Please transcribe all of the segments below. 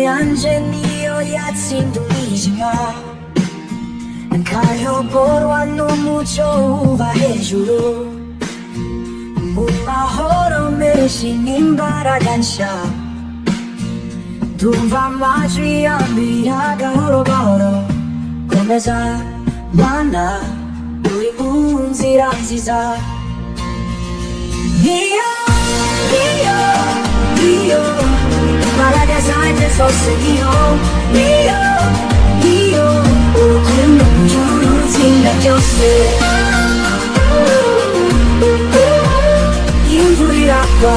piange niyo yatsindulizima Nkayo porwano mucho uva hejuru Mu mahoro menshi n'imbaraga nshya Ndumva amajwi yambwira gahoro gahoro Komeza Mana uri mu nzira nziza Niyo imbaraga zanjye zose niyo urukundo rutsinda byose Imvura iragwa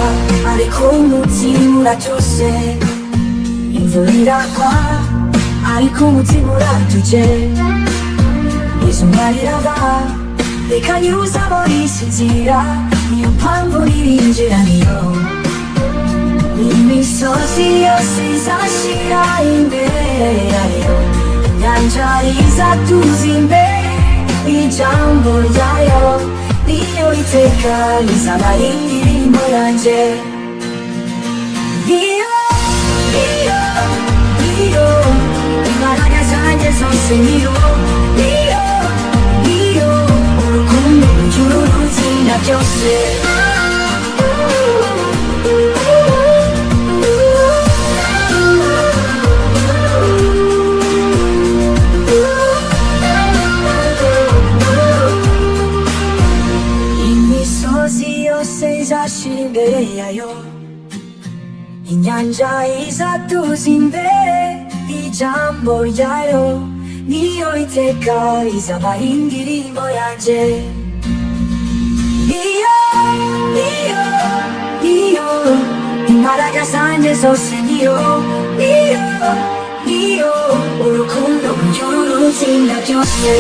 ariko umutima uratose Imvura iragwa ariko umutima uratuje Izuba rirava rikanyuza muri isi nzira Niyo mpamvu ririnjira niyo Imisozi yose izashira imbere yayo Inyanja izatuza imbere ijambo ryayo Niyo iteka rizaba indirimbo yanjye Niyo imbaraga zanjye zose niyo urukundo rw'ijuru rutsinda byose izashira imbere yayo Inyanja izatuza imbere ijambo ryayo Niyo iteka rizaba indirimbo yanjye Niyo imbaraga zanjye zose niyo urukundo rw'ijuru rutsinda byose